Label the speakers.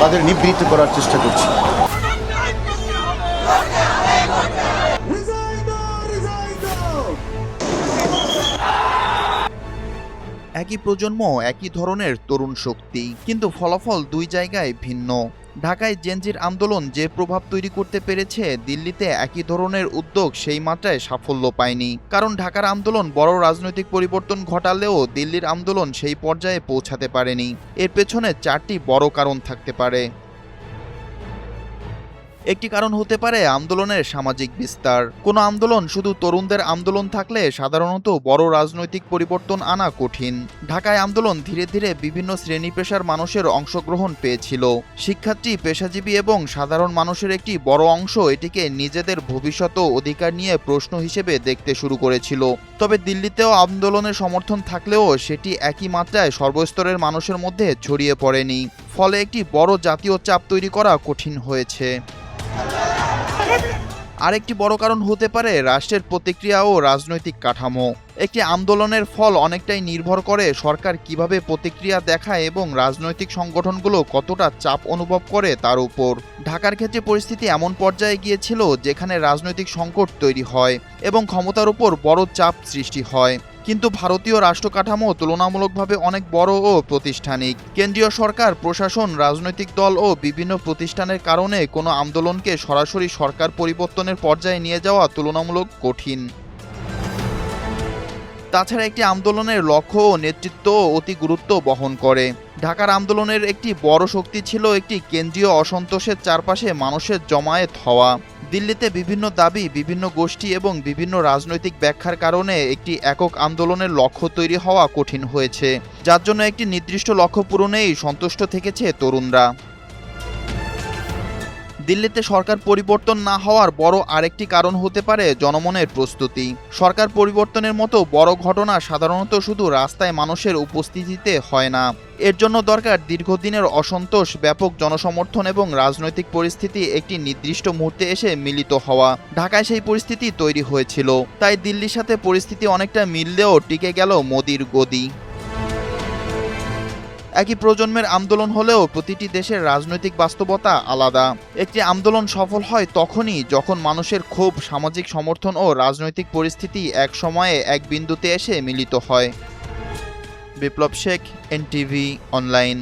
Speaker 1: তাদের নিবৃত্ত করার চেষ্টা করছি।
Speaker 2: একই প্রজন্ম, একই ধরনের তরুণ শক্তি, কিন্তু ফলাফল দুই জায়গায় ভিন্ন। ঢাকায় জেনজির আন্দোলন যে প্রভাব তৈরি করতে পেরেছে, দিল্লিতে একই ধরনের উদ্যোগ সেই মাত্রায় সাফল্য পায়নি। কারণ ঢাকার আন্দোলন বড় রাজনৈতিক পরিবর্তন ঘটালেও দিল্লির আন্দোলন সেই পর্যায়ে পৌঁছাতে পারেনি। এর পেছনে চারটি বড় কারণ থাকতে পারে। একটি কারণ হতে পারে আন্দোলনের সামাজিক বিস্তার। কোনো আন্দোলন শুধু তরুণদের আন্দোলন থাকলে সাধারণত বড় রাজনৈতিক পরিবর্তন আনা কঠিন। ঢাকায় আন্দোলন ধীরে ধীরে বিভিন্ন শ্রেণী পেশার মানুষের অংশগ্রহণ পেয়েছিল। শিক্ষার্থী, পেশাজীবী এবং সাধারণ মানুষের একটি বড় অংশ এটিকে নিজেদের ভবিষ্যৎ ও অধিকার নিয়ে প্রশ্ন হিসেবে দেখতে শুরু করেছিল। তবে দিল্লিতেও আন্দোলনের সমর্থন থাকলেও সেটি একই মাত্রায় সর্বস্তরের মানুষের মধ্যে ছড়িয়ে পড়েনি। ফলে একটি বড় জাতীয় চাপ তৈরি করা কঠিন হয়েছে। আরেকটি বড় কারণ হতে পারে রাষ্ট্রের প্রতিক্রিয়া ও রাজনৈতিক কাঠামো। একটি আন্দোলনের ফল অনেকটাই নির্ভর করে সরকার কিভাবে প্রতিক্রিয়া দেখায় এবং রাজনৈতিক সংগঠনগুলো কতটা চাপ অনুভব করে তার উপর। ঢাকার ক্ষেত্রে পরিস্থিতি এমন পর্যায়ে গিয়েছিল যেখানে রাজনৈতিক সংকট তৈরি হয় এবং ক্ষমতার উপর বড় চাপ সৃষ্টি হয়। কিন্তু ভারতীয় রাষ্ট্র কাঠামো তুলনামূলকভাবে অনেক বড় ও প্রাতিষ্ঠানিক। কেন্দ্রীয় সরকার, প্রশাসন, রাজনৈতিক দল ও বিভিন্ন প্রতিষ্ঠানের কারণে কোনো আন্দোলনকে সরাসরি সরকার পরিবর্তনের পর্যায়ে নিয়ে যাওয়া তুলনামূলক কঠিন। তাছাড়া একটি আন্দোলনের লক্ষ্য ও নেতৃত্ব অতি গুরুত্ব বহন করে। ঢাকার আন্দোলনের একটি বড় শক্তি ছিল একটি কেন্দ্রীয় অসন্তোষের চারপাশে মানুষের জমায়েত হওয়া। দিল্লিতে বিভিন্ন দাবি, বিভিন্ন গোষ্ঠী এবং বিভিন্ন রাজনৈতিক ব্যাখ্যার কারণে একটি একক আন্দোলনের লক্ষ্য তৈরি হওয়া কঠিন হয়েছে, যার জন্য একটি নির্দিষ্ট লক্ষ্য পূরণেই সন্তুষ্ট থেকেছে তরুণরা। দিল্লিতে সরকার পরিবর্তন না হওয়ার বড় আরেকটি কারণ হতে পারে জনমনের প্রস্তুতি। সরকার পরিবর্তনের মতো বড় ঘটনা সাধারণত শুধু রাস্তায় মানুষের উপস্থিতিতে হয় না। এর জন্য দরকার দীর্ঘদিনের অসন্তোষ, ব্যাপক জনসমর্থন এবং রাজনৈতিক পরিস্থিতি একটি নির্দিষ্ট মুহূর্তে এসে মিলিত হওয়া। ঢাকায় সেই পরিস্থিতি তৈরি হয়েছিল, তাই দিল্লির সাথে পরিস্থিতি অনেকটা মিললেও টিকে গেল মোদির গদি। একই প্রজন্মের আন্দোলন হলেও প্রতিটি দেশের রাজনৈতিক বাস্তবতা আলাদা। একটি আন্দোলন সফল হয় তখনই যখন মানুষের ক্ষোভ, সামাজিক সমর্থন ও রাজনৈতিক পরিস্থিতি এক সময়ে এক বিন্দুতে এসে মিলিত হয়। বিপ্লব শেখ, এনটিভি অনলাইন।